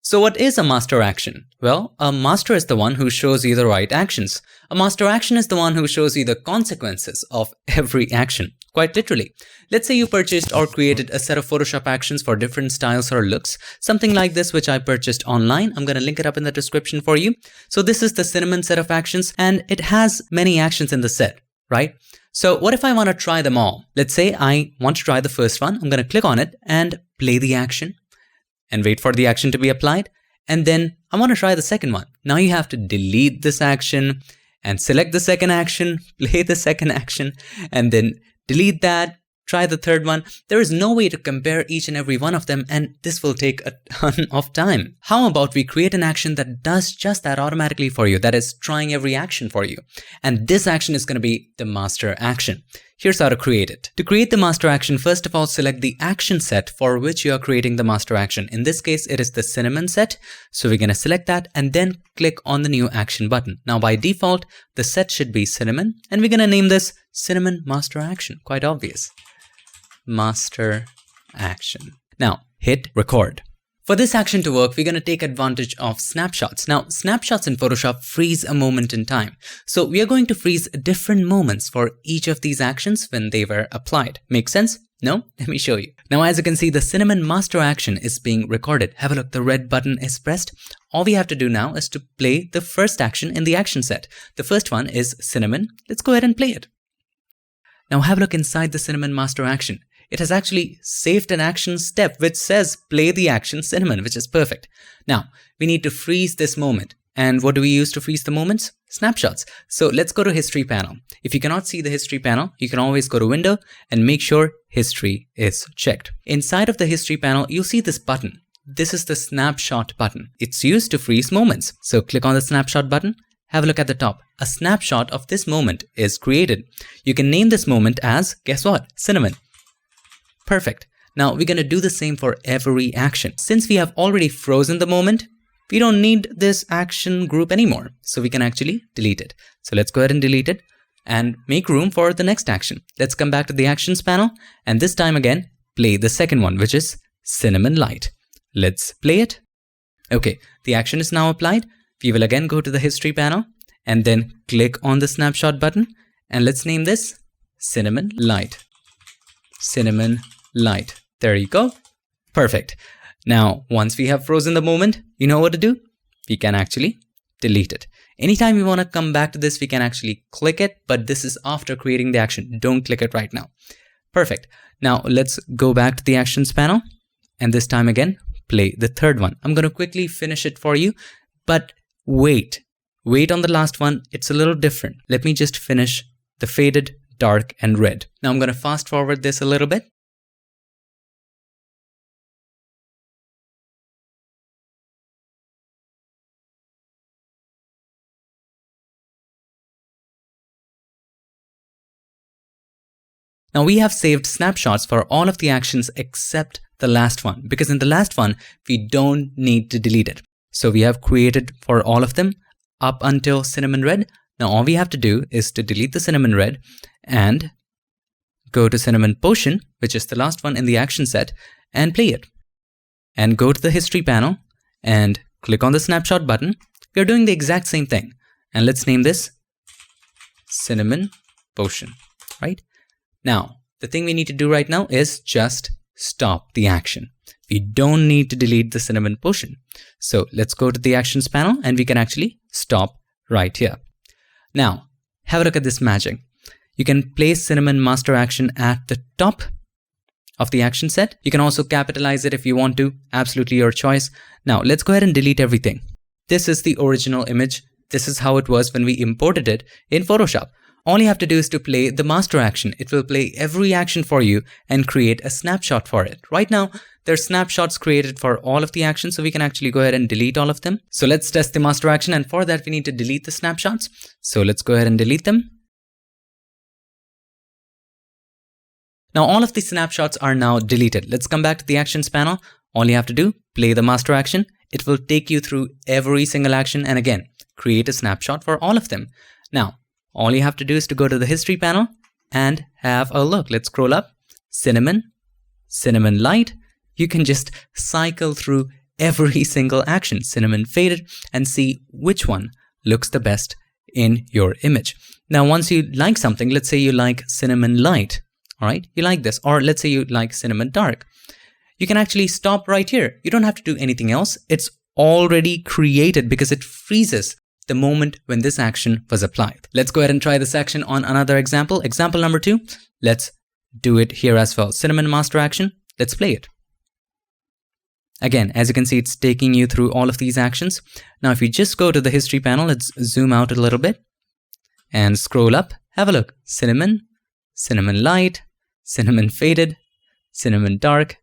So what is a master action? Well, a master is the one who shows you the right actions. A master action is the one who shows you the consequences of every action, quite literally. Let's say you purchased or created a set of Photoshop actions for different styles or looks, something like this which I purchased online. I'm going to link it up in the description for you. So this is the cinnamon set of actions and it has many actions in the set, right? So what if I want to try them all? Let's say I want to try the first one. I'm going to click on it and play the action and wait for the action to be applied. And then I want to try the second one. Now you have to delete this action and select the second action, play the second action, and then delete that, try the third one. There is no way to compare each and every one of them, and this will take a ton of time. How about we create an action that does just that automatically for you, that is trying every action for you. And this action is going to be the master action. Here's how to create it. To create the master action, first of all, select the action set for which you are creating the master action. In this case, it is the cinnamon set. So we're going to select that and then click on the new action button. Now by default, the set should be cinnamon and we're going to name this cinnamon master action. Quite obvious. Master action. Now hit record. For this action to work, we're going to take advantage of snapshots. Now, snapshots in Photoshop freeze a moment in time. So we are going to freeze different moments for each of these actions when they were applied. Make sense? No? Let me show you. Now, as you can see, the cinnamon master action is being recorded. Have a look, the red button is pressed. All we have to do now is to play the first action in the action set. The first one is cinnamon. Let's go ahead and play it. Now have a look inside the cinnamon master action. It has actually saved an action step which says play the action cinnamon, which is perfect. Now we need to freeze this moment. And what do we use to freeze the moments? Snapshots. So let's go to history panel. If you cannot see the history panel, you can always go to window and make sure history is checked. Inside of the history panel, you'll see this button. This is the snapshot button. It's used to freeze moments. So click on the snapshot button. Have a look at the top. A snapshot of this moment is created. You can name this moment as, guess what? Cinnamon. Perfect. Now we're going to do the same for every action. Since we have already frozen the moment, we don't need this action group anymore. So we can actually delete it. So let's go ahead and delete it and make room for the next action. Let's come back to the actions panel and this time again, play the second one, which is cinnamon light. Let's play it. Okay, the action is now applied. We will again go to the history panel and then click on the snapshot button and let's name this cinnamon light. Cinnamon light. There you go. Perfect. Now, once we have frozen the moment, you know what to do? We can actually delete it. Anytime we want to come back to this, we can actually click it, but this is after creating the action. Don't click it right now. Perfect. Now let's go back to the actions panel and this time again, play the third one. I'm going to quickly finish it for you, but wait on the last one. It's a little different. Let me just finish the faded, dark, and red. Now I'm going to fast forward this a little bit. Now we have saved snapshots for all of the actions except the last one, because in the last one, we don't need to delete it. So we have created for all of them up until cinnamon red. Now all we have to do is to delete the cinnamon red and go to cinnamon potion, which is the last one in the action set, and play it. And go to the history panel and click on the snapshot button. We are doing the exact same thing. And let's name this cinnamon potion, right? Now, the thing we need to do right now is just stop the action. We don't need to delete the cinnamon potion. So let's go to the actions panel and we can actually stop right here. Now, have a look at this magic. You can place cinnamon master action at the top of the action set. You can also capitalize it if you want to, absolutely your choice. Now, let's go ahead and delete everything. This is the original image. This is how it was when we imported it in Photoshop. All you have to do is to play the master action. It will play every action for you and create a snapshot for it. Right now, there's snapshots created for all of the actions, so we can actually go ahead and delete all of them. So let's test the master action, and for that we need to delete the snapshots. So let's go ahead and delete them. Now all of the snapshots are now deleted. Let's come back to the actions panel. All you have to do, play the master action. It will take you through every single action and again, create a snapshot for all of them. Now, all you have to do is to go to the history panel and have a look. Let's scroll up. Cinnamon, cinnamon light. You can just cycle through every single action, cinnamon faded, and see which one looks the best in your image. Now, once you like something, let's say you like cinnamon light, all right? You like this, or let's say you like cinnamon dark. You can actually stop right here. You don't have to do anything else. It's already created because it freezes the moment when this action was applied. Let's go ahead and try this action on another example. Example number 2. Let's do it here as well. Cinnamon master action. Let's play it. Again, as you can see, it's taking you through all of these actions. Now, if you just go to the history panel, let's zoom out a little bit and scroll up. Have a look. Cinnamon, cinnamon light, cinnamon faded, cinnamon dark.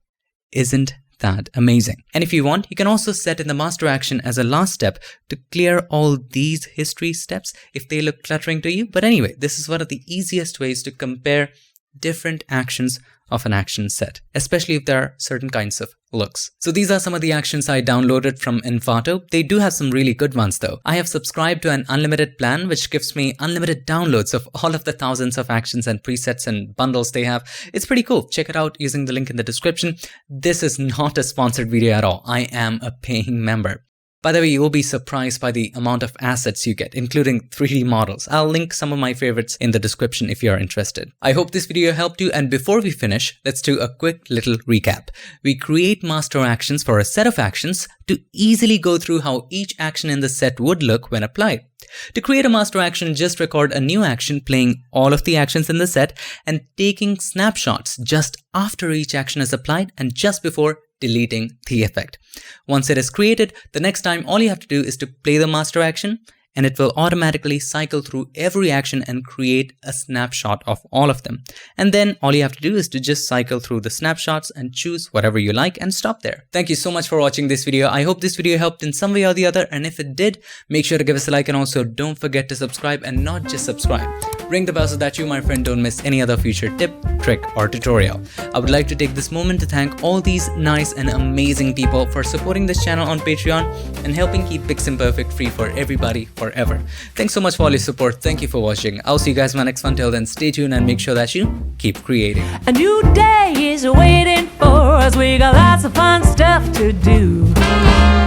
Isn't that amazing? And if you want, you can also set in the master action as a last step to clear all these history steps if they look cluttering to you. But anyway, this is one of the easiest ways to compare different actions of an action set, especially if there are certain kinds of looks. So these are some of the actions I downloaded from Envato. They do have some really good ones though. I have subscribed to an unlimited plan which gives me unlimited downloads of all of the thousands of actions and presets and bundles they have. It's pretty cool. Check it out using the link in the description. This is not a sponsored video at all. I am a paying member. By the way, you will be surprised by the amount of assets you get, including 3D models. I'll link some of my favorites in the description if you're interested. I hope this video helped you, and before we finish, let's do a quick little recap. We create master actions for a set of actions to easily go through how each action in the set would look when applied. To create a master action, just record a new action playing all of the actions in the set and taking snapshots just after each action is applied and just before deleting the effect. Once it is created, the next time all you have to do is to play the master action, and it will automatically cycle through every action and create a snapshot of all of them. And then all you have to do is to just cycle through the snapshots and choose whatever you like and stop there. Thank you so much for watching this video. I hope this video helped in some way or the other, and if it did, make sure to give us a like, and also don't forget to subscribe, and not just subscribe. Ring the bell so that you, my friend, don't miss any other future tip, trick, or tutorial. I would like to take this moment to thank all these nice and amazing people for supporting this channel on Patreon and helping keep PiXimperfect free for everybody forever. Thanks so much for all your support. Thank you for watching. I'll see you guys in my next one. Till then, stay tuned and make sure that you keep creating. A new day is waiting for us. We got lots of fun stuff to do.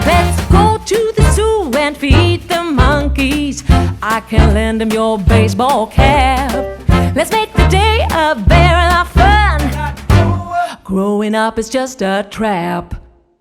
Let's go to the zoo and feed the monkeys. I can lend them your baseball cap. Let's make the day a very lot of fun. Growing up is just a trap.